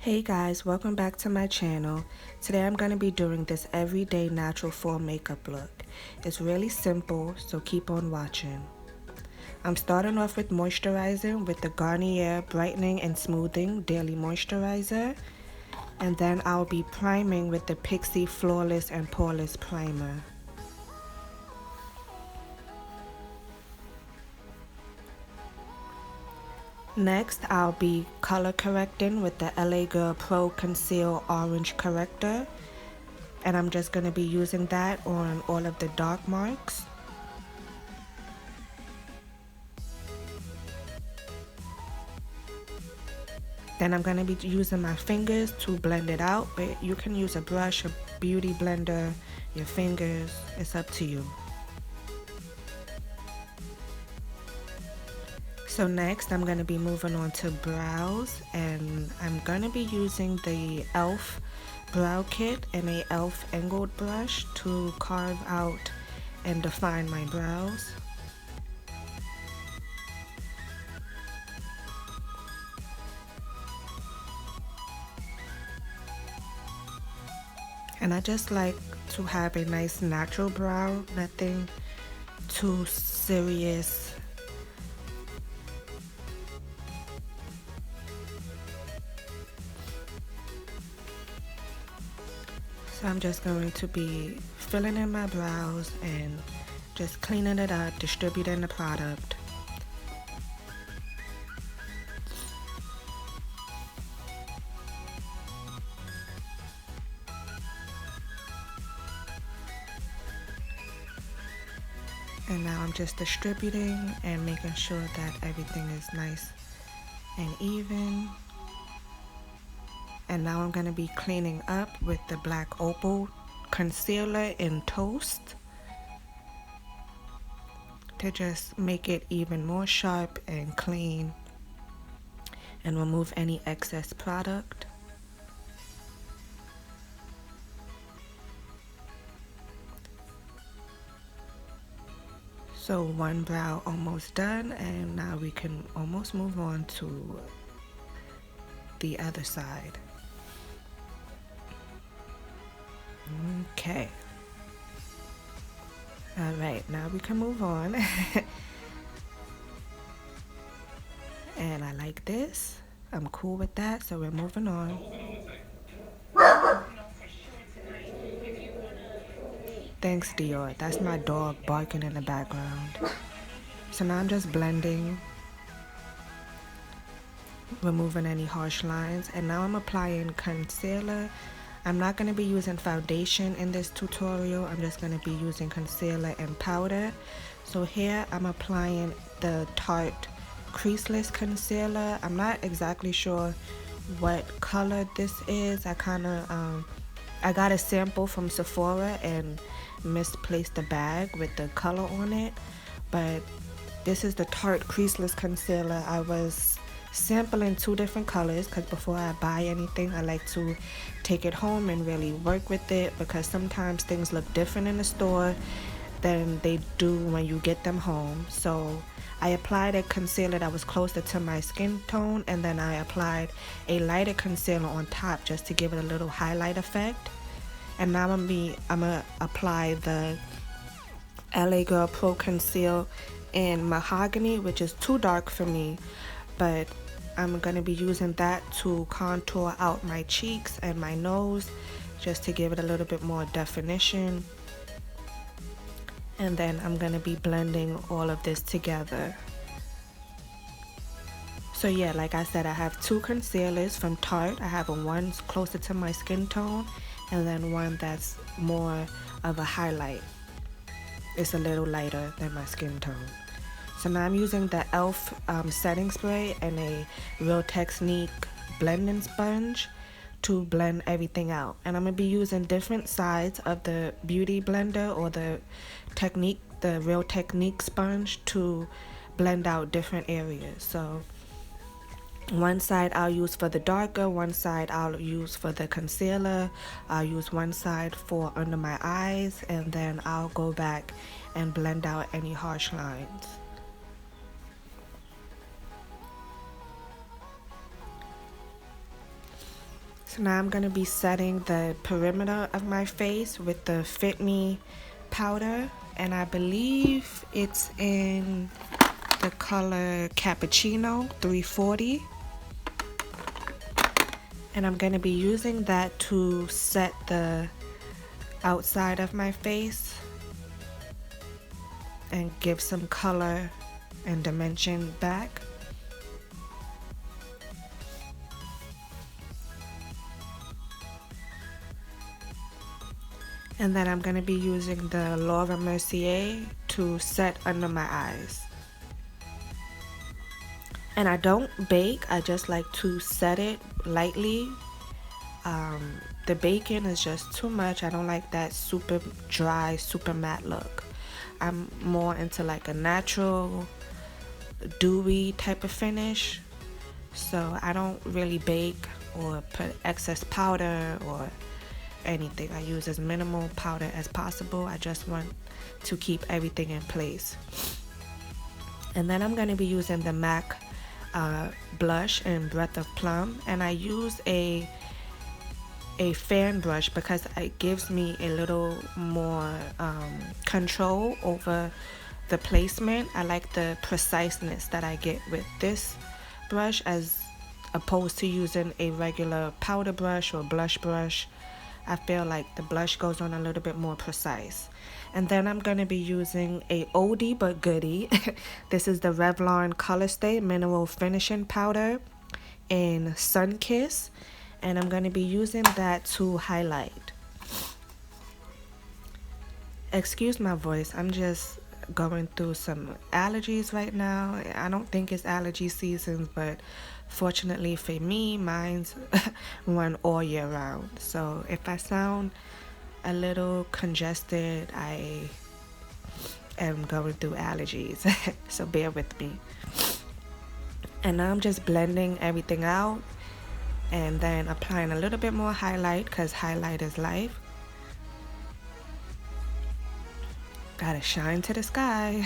Hey guys, welcome back to my channel. Today I'm going to be doing this everyday natural fall makeup look. It's really simple, so keep on watching. I'm starting off with moisturizing with the Garnier Brightening and Smoothing Daily Moisturizer. And then I'll be priming with the PIXI Flawless and Poreless Primer. Next, I'll be color correcting with the ELLE Pro Conceal Orange Corrector. And I'm just going to be using that on all of the dark marks. Then I'm going to be using my fingers to blend it out, but you can use a brush, a beauty blender, your fingers, it's up to you. So next I'm going to be moving on to brows, and I'm going to be using the E.L.F brow kit and a E.L.F angled brush to carve out and define my brows. And I just like to have a nice natural brow, nothing too serious. So I'm just going to be filling in my brows and just cleaning it up, distributing the product. And now I'm just distributing and making sure that everything is nice and even. And now I'm going to be cleaning up with the black opal concealer in Toast to just make it even more sharp and clean and remove any excess product. So one brow almost done, and now we can almost move on to the other side. Okay. All right, now we can move on. And I like this. I'm cool with that, so we're moving on. Thanks, Dior. That's my dog barking in the background. So now I'm just blending, removing any harsh lines, and now I'm applying concealer. I'm not going to be using foundation in this tutorial. I'm just going to be using concealer and powder. So here I'm applying the Tarte Creaseless Concealer. I'm not exactly sure what color this is. I got a sample from Sephora and misplaced the bag with the color on it. But this is the Tarte Creaseless Concealer. I was sampling two different colors because before I buy anything I like to take it home and really work with it, because sometimes things look different in the store than they do when you get them home. So I applied a concealer that was closer to my skin tone, and then I applied a lighter concealer on top just to give it a little highlight effect. And now I'm gonna apply the ELLE Pro Conceal in Mahogany, which is too dark for me, but I'm going to be using that to contour out my cheeks and my nose just to give it a little bit more definition. And then I'm going to be blending all of this together. So yeah, like I said, I have two concealers from Tarte. I have one closer to my skin tone and then one that's more of a highlight. It's a little lighter than my skin tone. So now I'm using the E.L.F setting spray and a Real Technique blending sponge to blend everything out. And I'm going to be using different sides of the beauty blender or the Real Technique sponge to blend out different areas. So one side I'll use for the darker, one side I'll use for the concealer, I'll use one side for under my eyes, and then I'll go back and blend out any harsh lines. So now I'm going to be setting the perimeter of my face with the Fit Me powder, and I believe it's in the color Cappuccino 340. And I'm going to be using that to set the outside of my face and give some color and dimension back. And then I'm going to be using the Laura Mercier to set under my eyes. And I don't bake, I just like to set it lightly. The baking is just too much. I don't like that super dry, super matte look. I'm more into like a natural, dewy type of finish. So I don't really bake or put excess powder or anything. I use as minimal powder as possible. I just want to keep everything in place. And then I'm going to be using the MAC blush in Breath of Plum, and I use a fan brush because it gives me a little more control over the placement. I like the preciseness that I get with this brush as opposed to using a regular powder brush or blush brush. I feel like the blush goes on a little bit more precise. And then I'm going to be using a oldie but goodie. This is the Revlon Color Stay Mineral Finishing Powder in Sun Kiss. And I'm going to be using that to highlight. Excuse my voice, I'm just going through some allergies right now. I don't think it's allergy season, but fortunately for me, mine's run all year round. So if I sound a little congested, I am going through allergies. So bear with me. And now I'm just blending everything out and then applying a little bit more highlight because highlight is life. Gotta shine to the sky.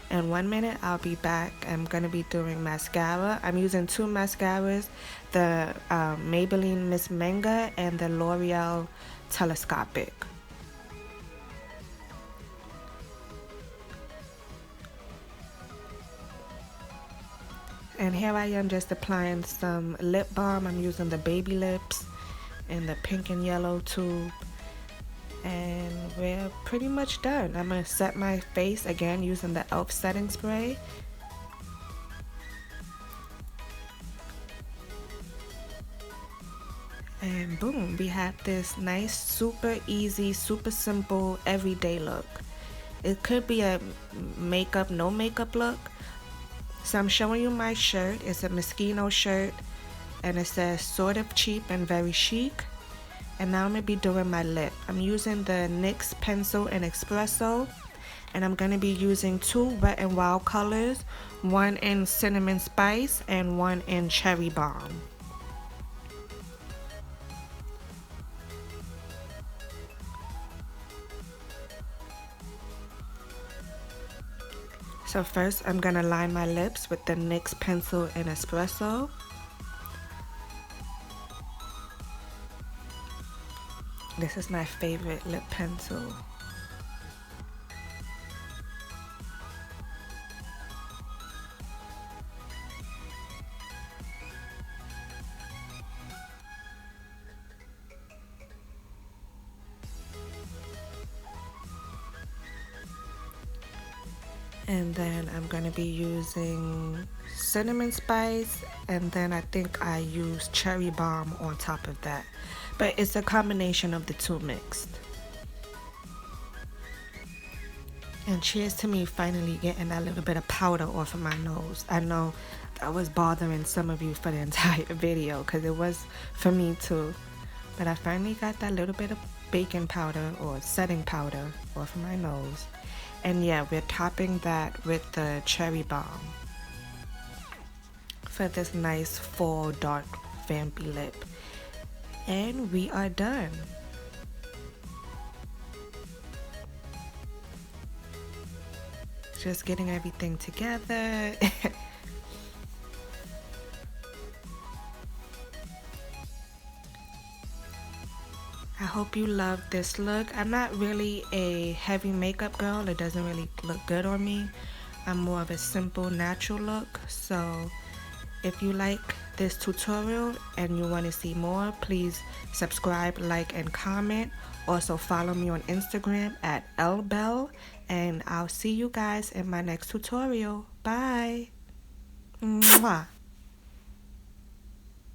In 1 minute I'll be back. I'm gonna be doing mascara. I'm using two mascaras, the Maybelline Miss Manga and the L'Oreal Telescopic. And here I am just applying some lip balm. I'm using the Baby Lips in the pink and yellow tube. And we're pretty much done. I'm going to set my face again using the E.L.F setting spray. And boom, we have this nice, super easy, super simple, everyday look. It could be a makeup, no makeup look. So I'm showing you my shirt. It's a Moschino shirt and it says sort of cheap and very chic. And now I'm going to be doing my lip. I'm using the NYX pencil in Espresso. And I'm going to be using two Wet n Wild colors. One in Cinnamon Spice and one in Cherry Bomb. So first I'm going to line my lips with the NYX pencil in Espresso. This is my favorite lip pencil. And then I'm going to be using Cinnamon Spice, and then I think I use Cherry Bomb on top of that. But it's a combination of the two mixed. And cheers to me finally getting that little bit of powder off of my nose. I know that was bothering some of you for the entire video because it was for me too. But I finally got that little bit of baking powder or setting powder off of my nose. And yeah, we're topping that with the Cherry Bomb for this nice fall dark vampy lip. And we are done. Just getting everything together. I hope you love this look. I'm not really a heavy makeup girl. It doesn't really look good on me. I'm more of a simple, natural look. So if you like this tutorial and you want to see more, please subscribe, like, and comment. Also follow me on Instagram at ELLE, and I'll see you guys in my next tutorial. Bye. Mwah.